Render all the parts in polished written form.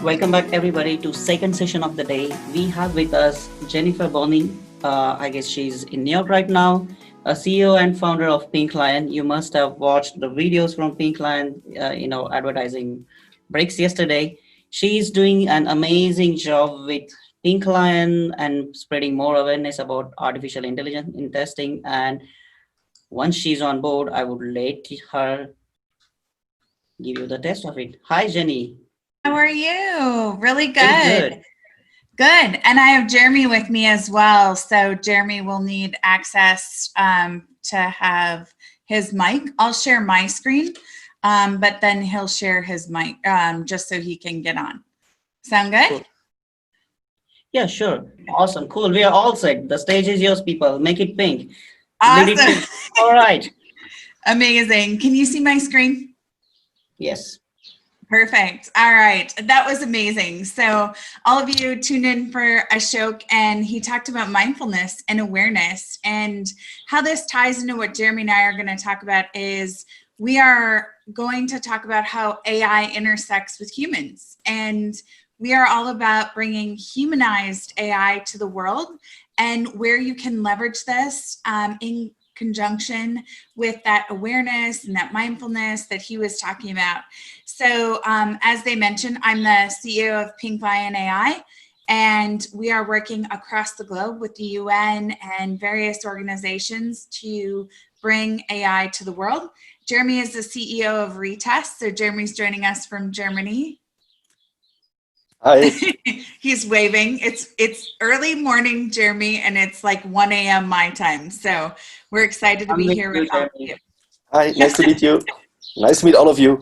Welcome back, everybody, to second session of the day. We have with us Jennifer Bonine. I guess she's in New York right now, a CEO and founder of Pink Lion. You must have watched the videos from Pink Lion, advertising breaks yesterday. She's doing an amazing job with Pink Lion and spreading more awareness about artificial intelligence in testing. And once she's on board, I would let her give you the test of it. Hi, Jenny. How are you? Really Pretty good. good. Good. And I have Jeremy with me as well. So Jeremy will need access to have his mic. I'll share my screen, but then he'll share his mic just so he can get on. Sound good? Cool. Yeah, sure. Awesome. Cool. We are all set. The stage is yours, people. Make it pink. Lead it Awesome. pink. All right. Amazing. Can you see my screen? Yes. Perfect. All right. That was amazing. So all of you tuned in for Ashok, and he talked about mindfulness and awareness, and how this ties into what Jeremy and I are going to talk about is we are going to talk about how AI intersects with humans. And we are all about bringing humanized AI to the world and where you can leverage this in conjunction with that awareness and that mindfulness that he was talking about. So as they mentioned, I'm the CEO of Pink Lion AI, and we are working across the globe with the UN and various organizations to bring AI to the world. Jeremy is the CEO of Retest. So Jeremy's joining us from Germany. Hi. He's waving. It's early morning, Jeremy, and it's like 1 a.m. my time. So we're excited to be here with all of you. Hi, nice to meet you. Nice to meet all of you.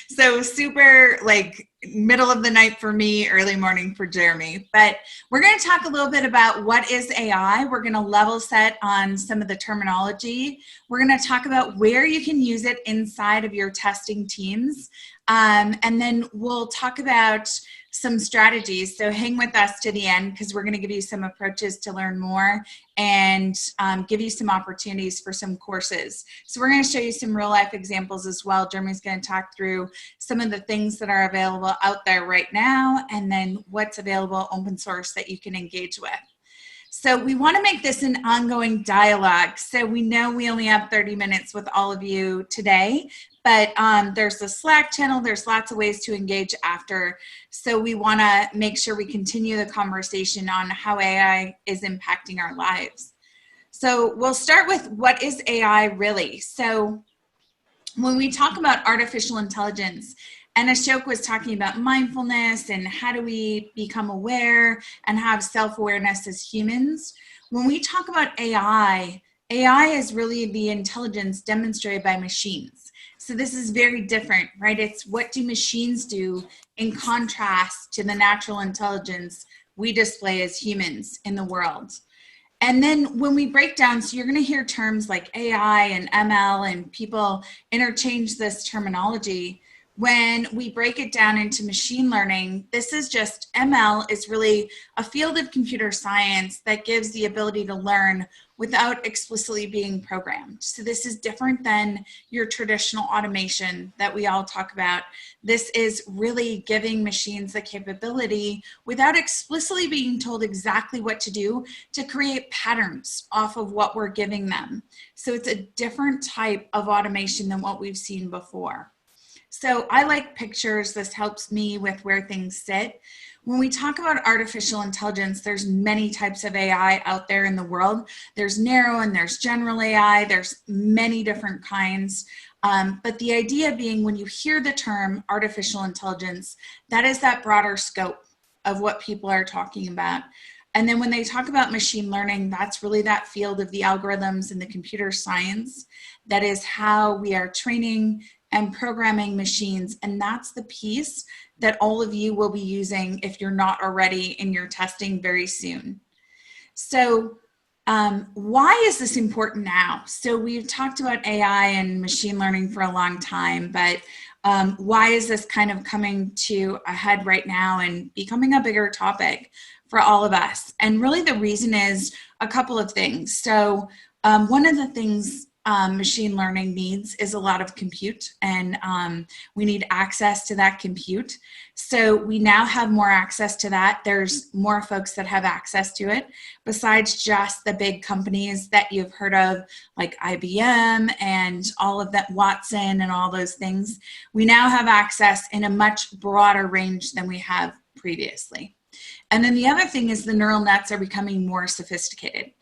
So super like middle of the night for me, early morning for Jeremy. But we're going to talk a little bit about what is AI. We're going to level set on some of the terminology. We're going to talk about where you can use it inside of your testing teams. And then we'll talk about some strategies. So hang with us to the end, because we're going to give you some approaches to learn more and give you some opportunities for some courses. So we're going to show you some real life examples as well. Jeremy's going to talk through some of the things that are available out there right now, and then what's available open source that you can engage with. So we want to make this an ongoing dialogue. So we know we only have 30 minutes with all of you today, but there's the Slack channel. There's lots of ways to engage after. So we want to make sure we continue the conversation on how AI is impacting our lives. So we'll start with what is AI really? So when we talk about artificial intelligence, and Ashok was talking about mindfulness and how do we become aware and have self-awareness as humans. When we talk about AI, AI is really the intelligence demonstrated by machines. So this is very different, right? It's what do machines do in contrast to the natural intelligence we display as humans in the world. And then when we break down, so you're going to hear terms like AI and ML, and people interchange this terminology. When we break it down into machine learning, this is just ML is really a field of computer science that gives the ability to learn without explicitly being programmed. So this is different than your traditional automation that we all talk about. This is really giving machines the capability without explicitly being told exactly what to do to create patterns off of what we're giving them. So it's a different type of automation than what we've seen before. So I like pictures. This helps me with where things sit. When we talk about artificial intelligence, there's many types of AI out there in the world. There's narrow and there's general AI. There's many different kinds. But the idea being, when you hear the term artificial intelligence, that is that broader scope of what people are talking about. And then when they talk about machine learning, that's really that field of the algorithms and the computer science. That is how we are training and programming machines. And that's the piece that all of you will be using if you're not already in your testing very soon. So why is this important now? So we've talked about AI and machine learning for a long time, but why is this kind of coming to a head right now and becoming a bigger topic for all of us? And really the reason is a couple of things. So one of the things machine learning needs is a lot of compute, and we need access to that compute. So we now have more access to that. There's more folks that have access to it besides just the big companies that you've heard of, like IBM and all of that, Watson and all those things. We now have access in a much broader range than we have previously. And then the other thing is the neural nets are becoming more sophisticated.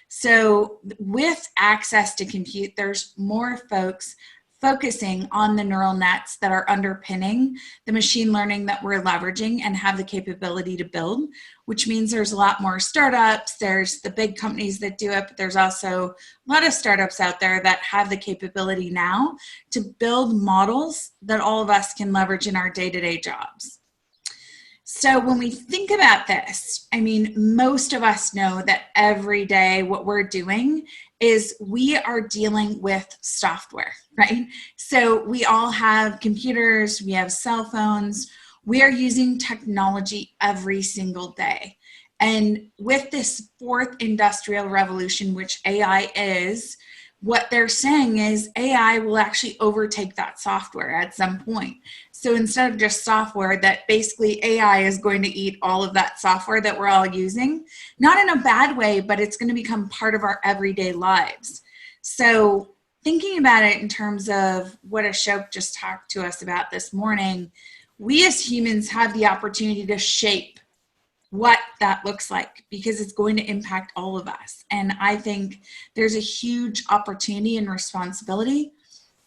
So with access to compute, there's more folks focusing on the neural nets that are underpinning the machine learning that we're leveraging and have the capability to build, which means there's a lot more startups. There's the big companies that do it, but there's also a lot of startups out there that have the capability now to build models that all of us can leverage in our day-to-day jobs. So when we think about this, I mean, most of us know that every day what we're doing is we are dealing with software, right? So we all have computers, we have cell phones, we are using technology every single day. And with this fourth industrial revolution, which AI is, what they're saying is AI will actually overtake that software at some point. So instead of just software, that basically AI is going to eat all of that software that we're all using, not in a bad way, but it's going to become part of our everyday lives. So thinking about it in terms of what Ashok just talked to us about this morning, we as humans have the opportunity to shape what that looks like, because it's going to impact all of us. And I think there's a huge opportunity and responsibility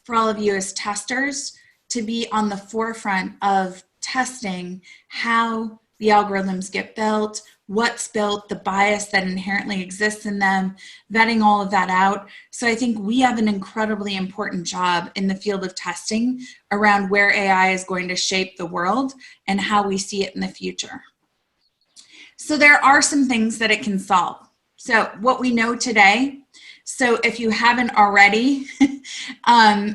for all of you as testers to be on the forefront of testing how the algorithms get built, what's built, the bias that inherently exists in them, vetting all of that out. So I think we have an incredibly important job in the field of testing around where AI is going to shape the world and how we see it in the future. So there are some things that it can solve. So what we know today, so if you haven't already,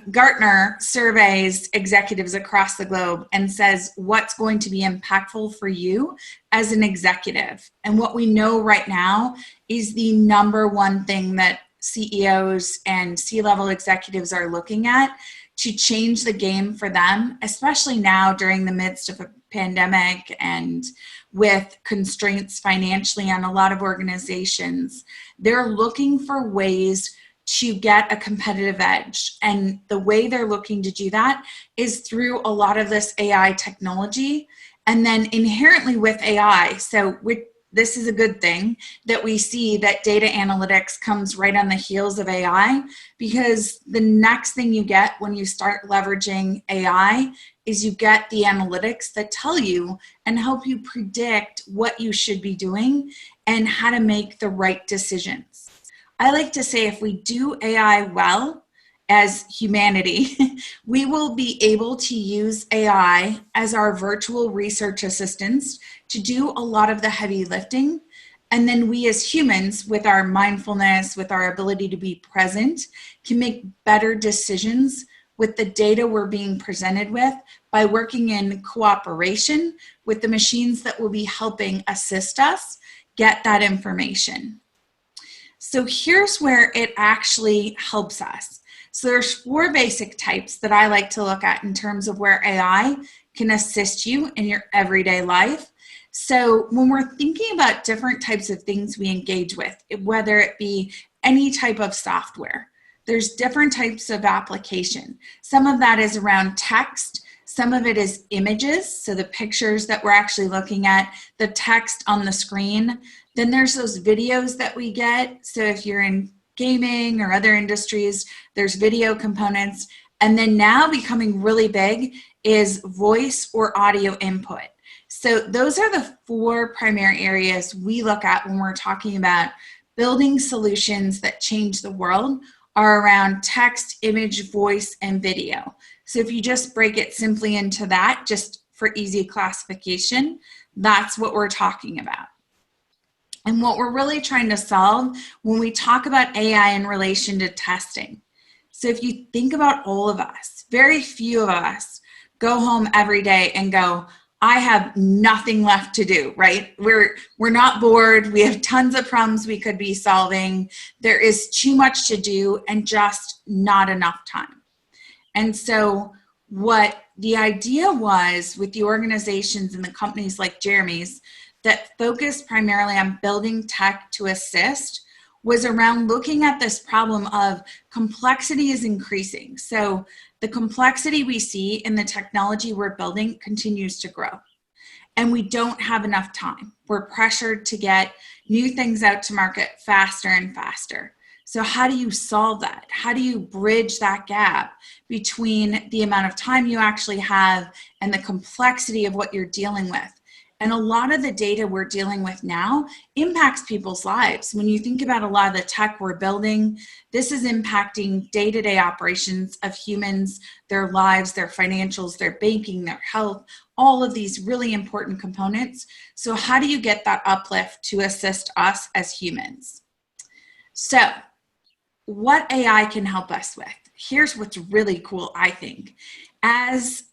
Gartner surveys executives across the globe and says what's going to be impactful for you as an executive. And what we know right now is the number one thing that CEOs and C-level executives are looking at to change the game for them, especially now during the midst of a pandemic and with constraints financially on a lot of organizations. They're looking for ways to get a competitive edge. And the way they're looking to do that is through a lot of this AI technology. And then inherently with AI, so this is a good thing that we see that data analytics comes right on the heels of AI, because the next thing you get when you start leveraging AI is you get the analytics that tell you and help you predict what you should be doing and how to make the right decisions. I like to say if we do AI well as humanity, we will be able to use AI as our virtual research assistants to do a lot of the heavy lifting. And then we as humans, with our mindfulness, with our ability to be present, can make better decisions with the data we're being presented with by working in cooperation with the machines that will be helping assist us get that information. So here's where it actually helps us. So there's 4 basic types that I like to look at in terms of where AI can assist you in your everyday life. So when we're thinking about different types of things we engage with, whether it be any type of software, there's different types of application. Some of that is around text. Some of it is images, so the pictures that we're actually looking at, the text on the screen. Then there's those videos that we get. So if you're in gaming or other industries, there's video components. And then now becoming really big is voice or audio input. So those are the 4 primary areas we look at when we're talking about building solutions that change the world, are around text, image, voice, and video. So if you just break it simply into that, just for easy classification, that's what we're talking about. And what we're really trying to solve when we talk about AI in relation to testing. So if you think about all of us, very few of us go home every day and go, I have nothing left to do, right? We're not bored. We have tons of problems we could be solving. There is too much to do and just not enough time. And so what the idea was with the organizations and the companies like Jeremy's that focused primarily on building tech to assist was around looking at this problem of complexity is increasing. So the complexity we see in the technology we're building continues to grow. And we don't have enough time. We're pressured to get new things out to market faster and faster. So how do you solve that? How do you bridge that gap between the amount of time you actually have and the complexity of what you're dealing with? And a lot of the data we're dealing with now impacts people's lives. When you think about a lot of the tech we're building, this is impacting day-to-day operations of humans, their lives, their financials, their banking, their health, all of these really important components. So how do you get that uplift to assist us as humans? So what AI can help us with? Here's what's really cool, I think. As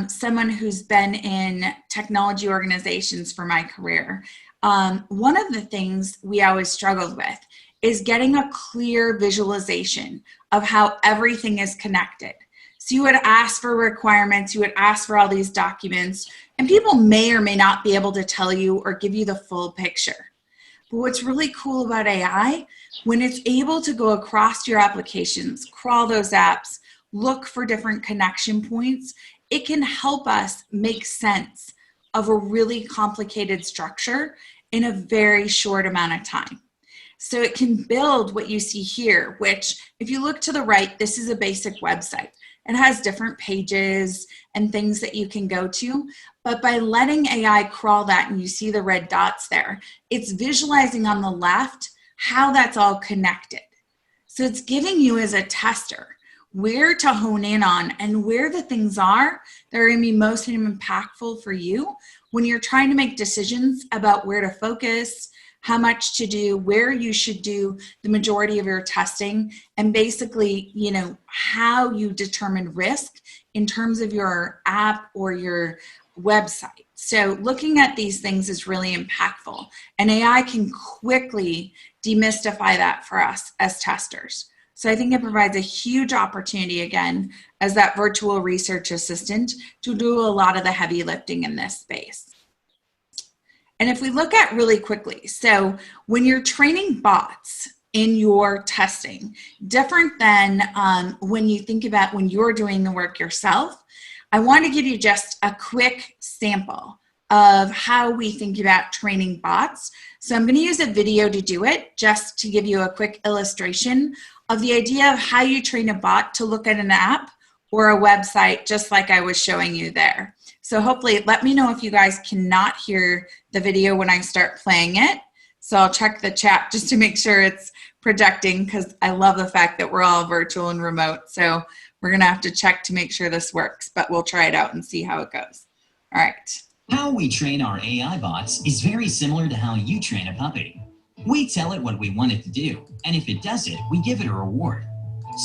someone who's been in technology organizations for my career, one of the things we always struggled with is getting a clear visualization of how everything is connected. So you would ask for requirements, you would ask for all these documents, and people may or may not be able to tell you or give you the full picture. But what's really cool about AI, when it's able to go across your applications, crawl those apps, look for different connection points, it can help us make sense of a really complicated structure in a very short amount of time. So it can build what you see here, which if you look to the right, this is a basic website. It has different pages and things that you can go to, but by letting AI crawl that and you see the red dots there, it's visualizing on the left how that's all connected. So it's giving you as a tester where to hone in on and where the things are that are going to be most impactful for you when you're trying to make decisions about where to focus, how much to do, where you should do the majority of your testing, and basically, you know, how you determine risk in terms of your app or your website. So looking at these things is really impactful, and AI can quickly demystify that for us as testers. So I think it provides a huge opportunity, again, as that virtual research assistant to do a lot of the heavy lifting in this space. And if we look at really quickly, so when you're training bots in your testing, different than when you think about when you're doing the work yourself, I want to give you just a quick sample of how we think about training bots. So I'm going to use a video to do it, just to give you a quick illustration of the idea of how you train a bot to look at an app or a website, just like I was showing you there. So hopefully, let me know if you guys cannot hear the video when I start playing it. So I'll check the chat just to make sure it's projecting, because I love the fact that we're all virtual and remote. So we're going to have to check to make sure this works, but we'll try it out and see how it goes. All right. How we train our AI bots is very similar to how you train a puppy. We tell it what we want it to do, and if it does it, we give it a reward.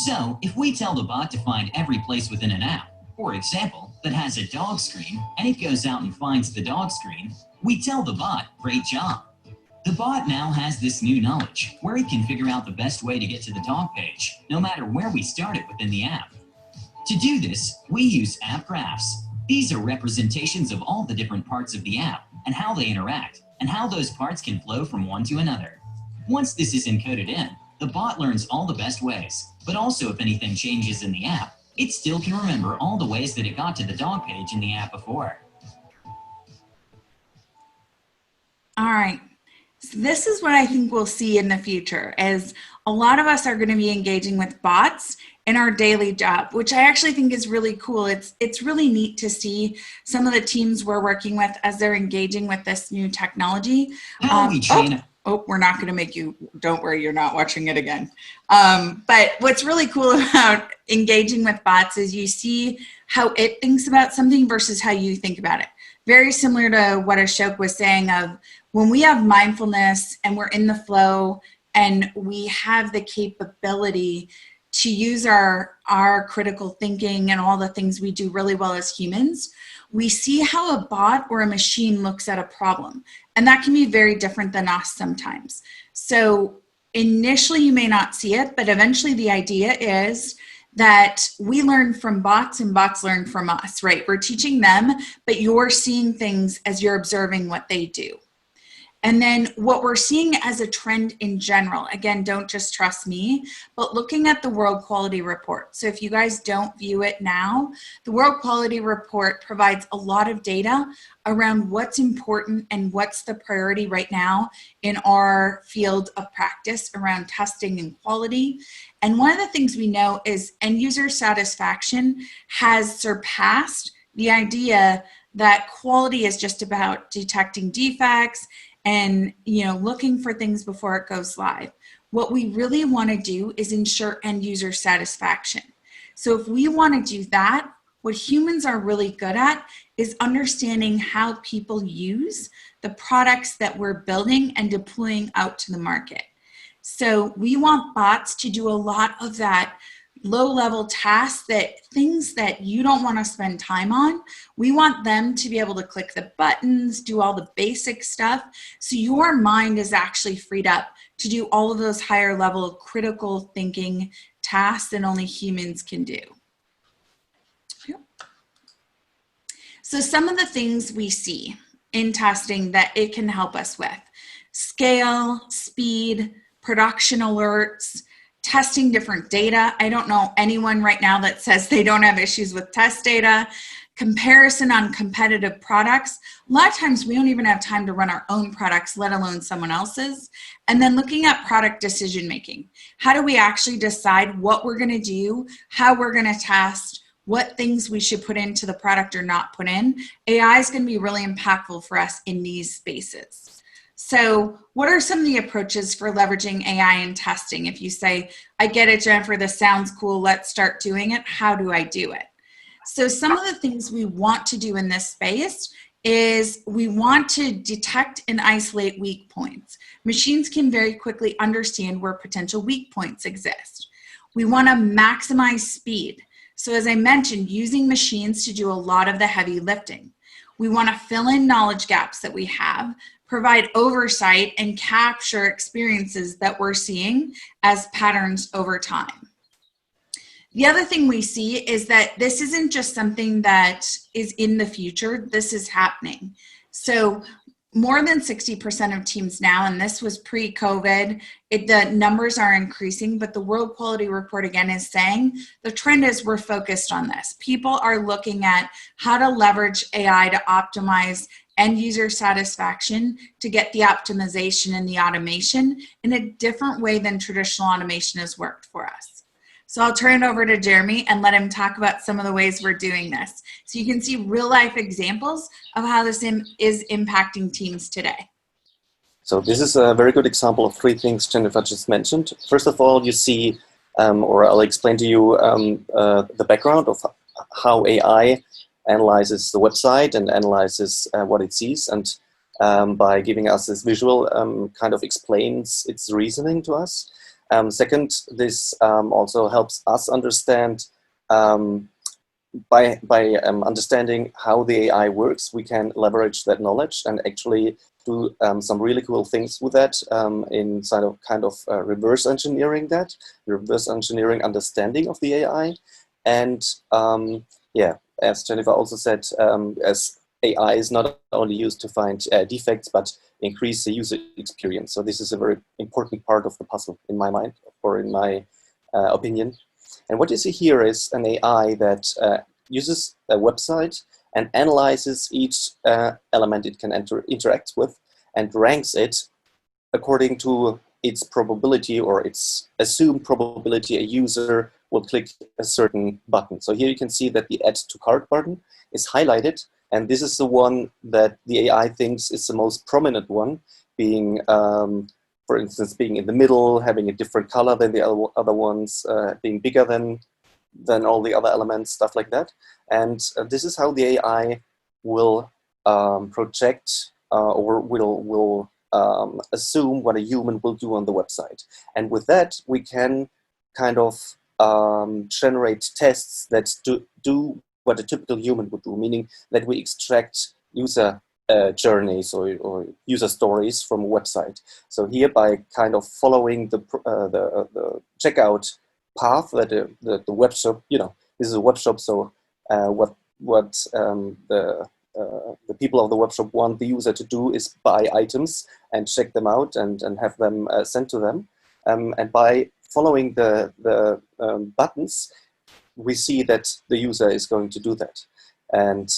So, if we tell the bot to find every place within an app, for example, that has a dog screen, and it goes out and finds the dog screen, we tell the bot, great job. The bot now has this new knowledge, where it can figure out the best way to get to the dog page, no matter where we start it within the app. To do this, we use app graphs. These are representations of all the different parts of the app, and how they interact, and how those parts can flow from one to another. Once this is encoded in, the bot learns all the best ways, but also if anything changes in the app, it still can remember all the ways that it got to the dog page in the app before. All right. So this is what I think we'll see in the future, as a lot of us are going to be engaging with bots in our daily job, which I actually think is really cool. It's really neat to see some of the teams we're working with as they're engaging with this new technology. We're not going to make you, don't worry, you're not watching it again. But what's really cool about engaging with bots is you see how it thinks about something versus how you think about it. Very similar to what Ashok was saying of when we have mindfulness and we're in the flow and we have the capability to use our critical thinking and all the things we do really well as humans, we see how a bot or a machine looks at a problem. And that can be very different than us sometimes. So initially you may not see it, but eventually the idea is that we learn from bots and bots learn from us, right? We're teaching them, but you're seeing things as you're observing what they do. And then what we're seeing as a trend in general, again, don't just trust me, but looking at the World Quality Report. So if you guys don't view it now, the World Quality Report provides a lot of data around what's important and what's the priority right now in our field of practice around testing and quality. And one of the things we know is end user satisfaction has surpassed the idea that quality is just about detecting defects and looking for things before it goes live. What we really want to do is ensure end user satisfaction. So if we want to do that, what humans are really good at is understanding how people use the products that we're building and deploying out to the market. So we want bots to do a lot of that low-level tasks, that things that you don't want to spend time on. We want them to be able to click the buttons, do all the basic stuff, so your mind is actually freed up to do all of those higher level critical thinking tasks that only humans can do. So some of the things we see in testing that it can help us with: scale, speed, production alerts, testing different data. I don't know anyone right now that says they don't have issues with test data. Comparison on competitive products. A lot of times we don't even have time to run our own products, let alone someone else's. And then looking at product decision making. How do we actually decide what we're going to do, how we're going to test, what things we should put into the product or not put in? AI is going to be really impactful for us in these spaces. So what are some of the approaches for leveraging AI in testing? If you say, I get it, Jennifer, this sounds cool, let's start doing it. How do I do it? So some of the things we want to do in this space is we want to detect and isolate weak points. Machines can very quickly understand where potential weak points exist. We want to maximize speed. So as I mentioned, using machines to do a lot of the heavy lifting. We want to fill in knowledge gaps that we have, provide oversight, and capture experiences that we're seeing as patterns over time. The other thing we see is that this isn't just something that is in the future, this is happening. So more than 60% of teams now, and this was pre-COVID, the numbers are increasing, but the World Quality Report again is saying the trend is we're focused on this. People are looking at how to leverage AI to optimize end user satisfaction, to get the optimization and the automation in a different way than traditional automation has worked for us. So I'll turn it over to Jeremy and let him talk about some of the ways we're doing this. So you can see real life examples of how this is impacting teams today. So this is a very good example of three things Jennifer just mentioned. First of all, you see, or I'll explain to you the background of how AI analyzes the website and analyzes what it sees, and by giving us this visual kind of explains its reasoning to us. Second, this also helps us understand, by understanding how the AI works, we can leverage that knowledge and actually do some really cool things with that inside of kind of reverse engineering understanding of the AI. And yeah, as Jennifer also said, as AI is not only used to find defects, but increase the user experience. So this is a very important part of the puzzle in my mind, or in my opinion. And what you see here is an AI that uses a website and analyzes each element it can interact with and ranks it according to its probability or its assumed probability a user will click a certain button. So here you can see that the Add to Cart button is highlighted, and this is the one that the AI thinks is the most prominent one, being, for instance, being in the middle, having a different color than the other ones, being bigger than all the other elements, stuff like that. And this is how the AI will project or will assume what a human will do on the website. And with that, we can kind of generate tests that do what a typical human would do, meaning that we extract user journeys or user stories from a website. So here, by kind of following the checkout path that the web shop, this is a web shop, so what the people of the web shop want the user to do is buy items and check them out and have them sent to them. And by following the buttons, we see that the user is going to do that. And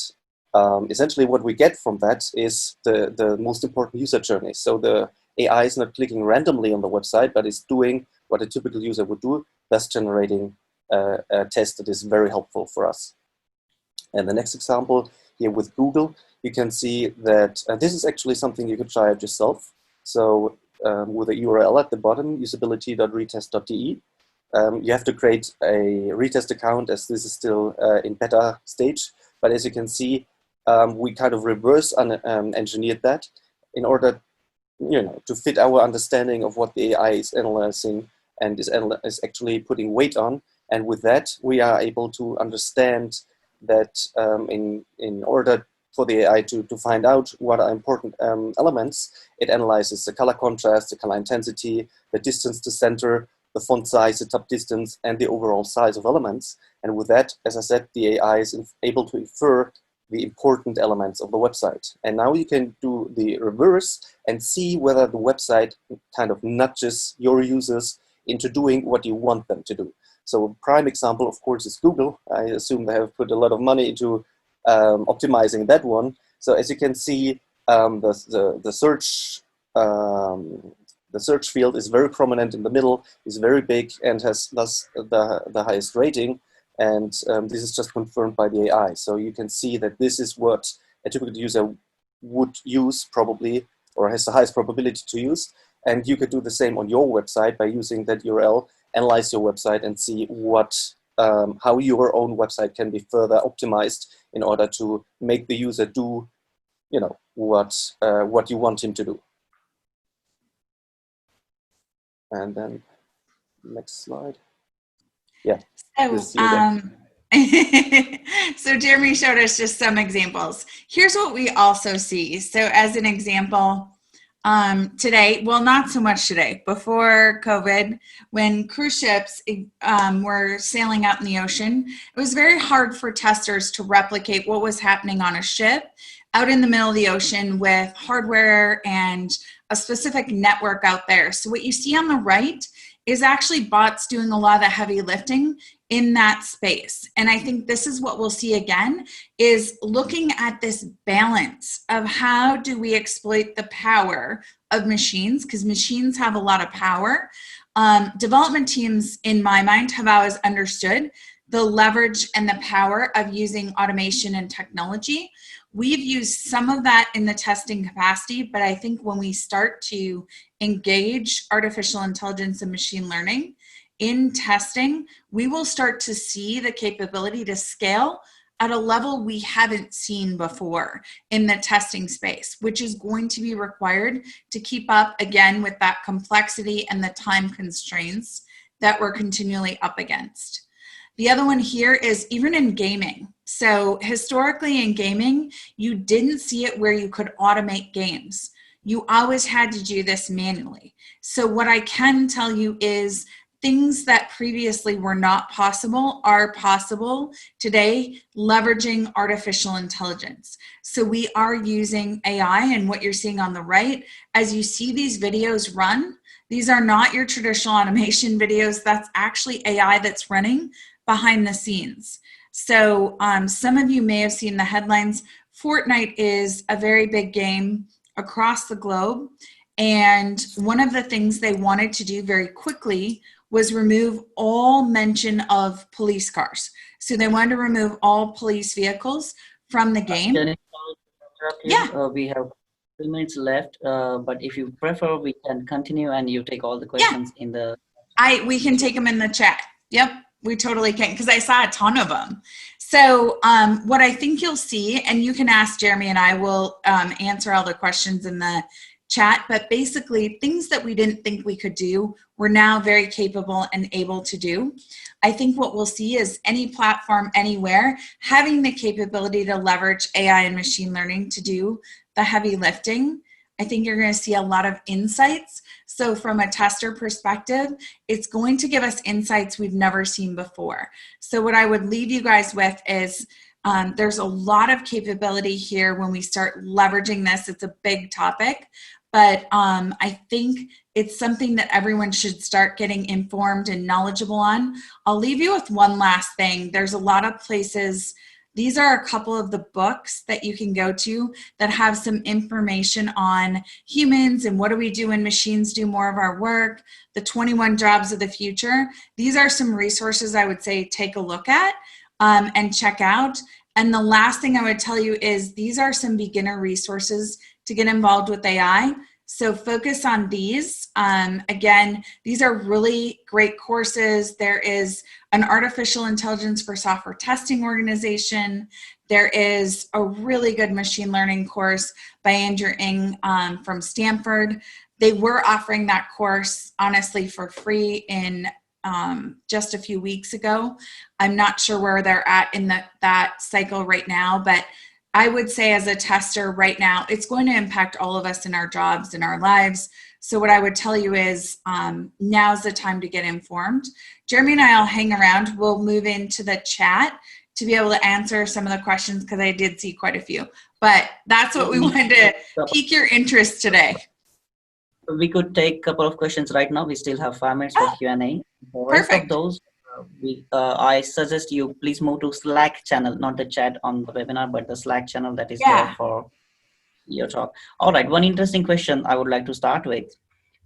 essentially what we get from that is the most important user journey. So the AI is not clicking randomly on the website, but is doing what a typical user would do, thus generating a test that is very helpful for us. And the next example here with Google, you can see that this is actually something you could try out yourself. So with a URL at the bottom, usability.retest.de, you have to create a retest account, as this is still in beta stage. But as you can see, we kind of reverse engineered that in order, to fit our understanding of what the AI is analyzing and is actually putting weight on. And with that, we are able to understand that in order for the AI to find out what are important elements, it analyzes the color contrast, the color intensity, the distance to center, the font size, the top distance, and the overall size of elements. And with that, as I said, the AI is able to infer the important elements of the website. And now you can do the reverse and see whether the website kind of nudges your users into doing what you want them to do. So a prime example, of course, is Google. I assume they have put a lot of money into optimizing that one. So as you can see, the search field is very prominent in the middle, is very big, and has thus the highest rating. And this is just confirmed by the AI. So you can see that this is what a typical user would use probably, or has the highest probability to use. And you could do the same on your website by using that URL, analyze your website, and see how your own website can be further optimized in order to make the user do, what you want him to do. And then next slide. Yeah. So Jeremy showed us just some examples. Here's what we also see. So as an example, today, well, not so much today, before COVID, when cruise ships were sailing out in the ocean, it was very hard for testers to replicate what was happening on a ship out in the middle of the ocean with hardware and a specific network out there. So what you see on the right is actually bots doing a lot of the heavy lifting in that space. And I think this is what we'll see again, is looking at this balance of how do we exploit the power of machines, because machines have a lot of power. Development teams, in my mind, have always understood the leverage and the power of using automation and technology. We've used some of that in the testing capacity, but I think when we start to engage artificial intelligence and machine learning in testing, we will start to see the capability to scale at a level we haven't seen before in the testing space, which is going to be required to keep up, again, with that complexity and the time constraints that we're continually up against. The other one here is even in gaming. So historically in gaming, you didn't see it where you could automate games. You always had to do this manually. So what I can tell you is things that previously were not possible are possible today, leveraging artificial intelligence. So we are using AI, and what you're seeing on the right, as you see these videos run, these are not your traditional automation videos. That's actually AI that's running behind the scenes. So some of you may have seen the headlines. Fortnite is a very big game across the globe. And one of the things they wanted to do very quickly was remove all mention of police cars. So they wanted to remove all police vehicles from the game. Yeah. We have 2 minutes left, but if you prefer, we can continue and you take all the questions in the... We can take them in the chat. Yep. We totally can, because I saw a ton of them. So what I think you'll see, and you can ask Jeremy and I will answer all the questions in the chat, but basically things that we didn't think we could do, we're now very capable and able to do. I think what we'll see is any platform anywhere having the capability to leverage AI and machine learning to do the heavy lifting. I think you're going to see a lot of insights. So from a tester perspective, it's going to give us insights we've never seen before. So what I would leave you guys with is there's a lot of capability here when we start leveraging this. It's a big topic, but I think it's something that everyone should start getting informed and knowledgeable on. I'll leave you with one last thing. There's a lot of places. These are a couple of the books that you can go to that have some information on humans and what do we do when machines do more of our work, the 21 jobs of the future. These are some resources I would say take a look at and check out. And the last thing I would tell you is these are some beginner resources to get involved with AI. So focus on these. Again, these are really great courses. There is an artificial intelligence for software testing organization. There is a really good machine learning course by Andrew Ng from Stanford. They were offering that course, honestly, for free in just a few weeks ago. I'm not sure where they're at in that cycle right now, but I would say as a tester right now, it's going to impact all of us in our jobs, in our lives. So what I would tell you is now's the time to get informed. Jeremy and I will hang around. We'll move into the chat to be able to answer some of the questions because I did see quite a few. But that's what we wanted to pique your interest today. We could take a couple of questions right now. We still have 5 minutes for Q&A. For rest of Perfect. those, I suggest you please move to Slack channel, not the chat on the webinar, but the Slack channel that is there for your talk. All right, one interesting question I would like to start with.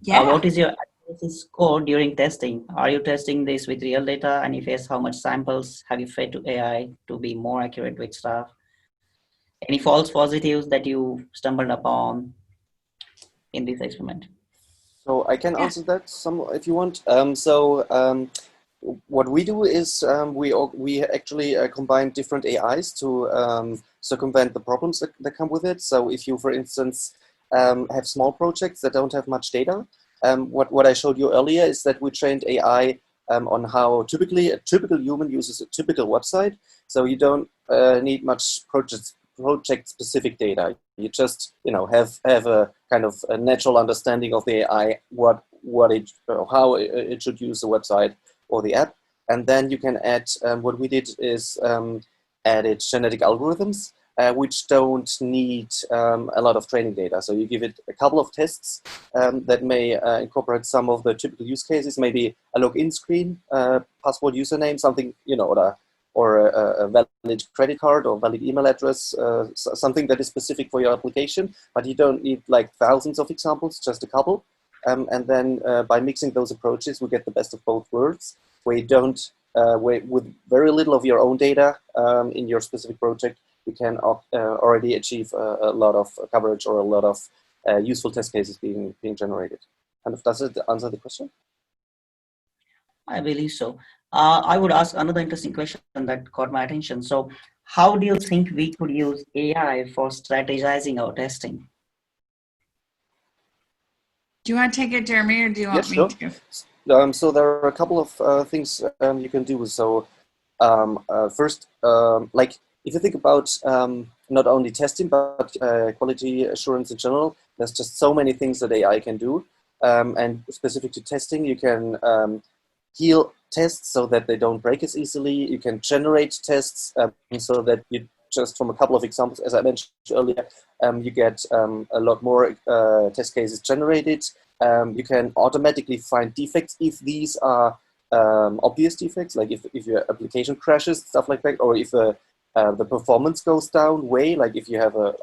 What is your accuracy score during testing? Are you testing this with real data? And if yes, how much samples have you fed to AI to be more accurate with stuff? Any false positives that you stumbled upon in this experiment? So I can answer that some if you want. What we do is we actually combine different AIs to circumvent the problems that come with it. So if you, for instance, have small projects that don't have much data, what I showed you earlier is that we trained AI on how typically a typical human uses a typical website. So you don't need much project-specific data. You just have a kind of a natural understanding of the AI, how it should use the website or the app, and then you can add. What we did is added genetic algorithms which don't need a lot of training data. So you give it a couple of tests that may incorporate some of the typical use cases, maybe a login screen, password, username, something or a valid credit card or valid email address, something that is specific for your application, but you don't need like thousands of examples, just a couple. And then by mixing those approaches, we get the best of both worlds, where you don't, with very little of your own data in your specific project, you can already achieve a lot of coverage or a lot of useful test cases being generated. And does it answer the question? I believe so. I would ask another interesting question that caught my attention. So how do you think we could use AI for strategizing our testing? Do you want to take it, Jeremy, or do you want me to? So there are a couple of things you can do. So first, like if you think about not only testing, but quality assurance in general, there's just so many things that AI can do. And specific to testing, you can heal tests so that they don't break as easily. You can generate tests so that you just from a couple of examples, as I mentioned earlier, you get a lot more test cases generated. You can automatically find defects if these are obvious defects, like if your application crashes, stuff like that, or if the performance goes down way, like if you have a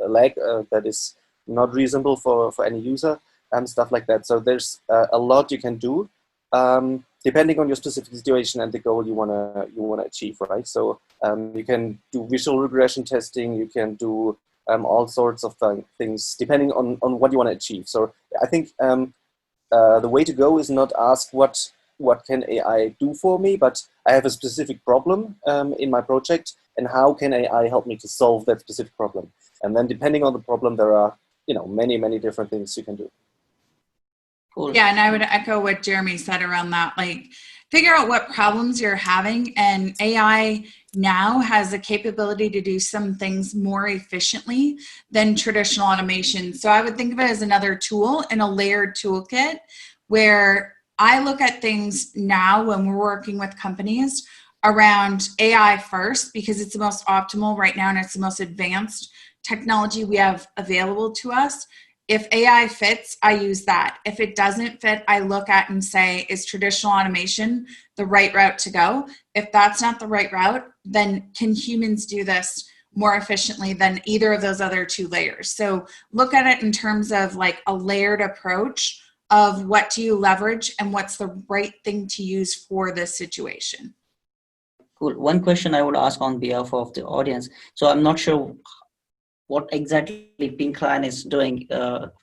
lag that is not reasonable for any user, and stuff like that. So there's a lot you can do. Depending on your specific situation and the goal you wanna achieve, right? So you can do visual regression testing. You can do all sorts of things depending on what you want to achieve. So I think the way to go is not ask what can AI do for me, but I have a specific problem in my project, and how can AI help me to solve that specific problem? And then depending on the problem, there are many different things you can do. Cool. Yeah, and I would echo what Jeremy said around that. Like, figure out what problems you're having, and AI now has the capability to do some things more efficiently than traditional automation. So I would think of it as another tool in a layered toolkit, where I look at things now when we're working with companies around AI first, because it's the most optimal right now and it's the most advanced technology we have available to us. If AI fits, I use that. If it doesn't fit, I look at and say, is traditional automation the right route to go? If that's not the right route, then can humans do this more efficiently than either of those other two layers? So look at it in terms of like a layered approach of what do you leverage and what's the right thing to use for this situation. Cool. One question I would ask on behalf of the audience. So I'm not sure what exactly Pinkline is doing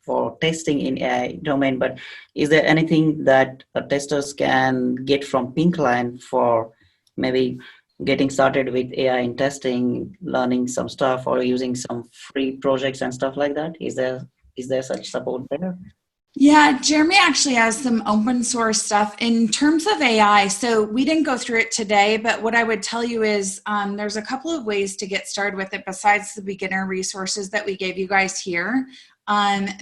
for testing in AI domain, but is there anything that testers can get from Pinkline for maybe getting started with AI in testing, learning some stuff, or using some free projects and stuff like that? Is there such support there? Yeah, Jeremy actually has some open source stuff in terms of AI. So we didn't go through it today, but what I would tell you is there's a couple of ways to get started with it besides the beginner resources that we gave you guys here.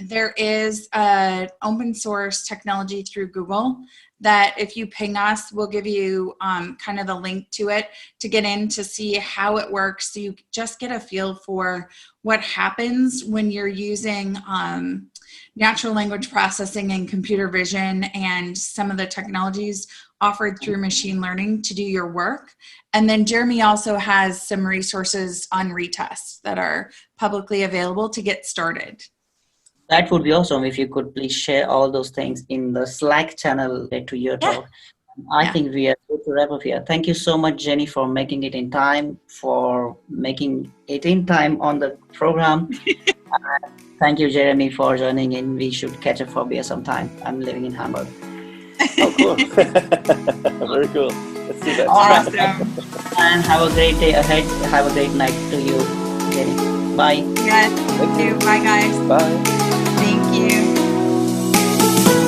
There is an open source technology through Google that if you ping us, we'll give you kind of the link to it to get in to see how it works. So you just get a feel for what happens when you're using natural language processing and computer vision and some of the technologies offered through machine learning to do your work. And then Jeremy also has some resources on retests that are publicly available to get started. That would be awesome if you could please share all those things in the Slack channel to your talk. I think we are good to wrap up here. Thank you so much, Jenny, for making it in time, on the program. Thank you, Jeremy, for joining in. We should catch up for beer sometime. I'm living in Hamburg. Oh, cool. Very cool. Let's do that. Awesome. And have a great day ahead. Have a great night to you, Jenny. Bye. Yes, thank you. Bye, guys. Bye. Thank you.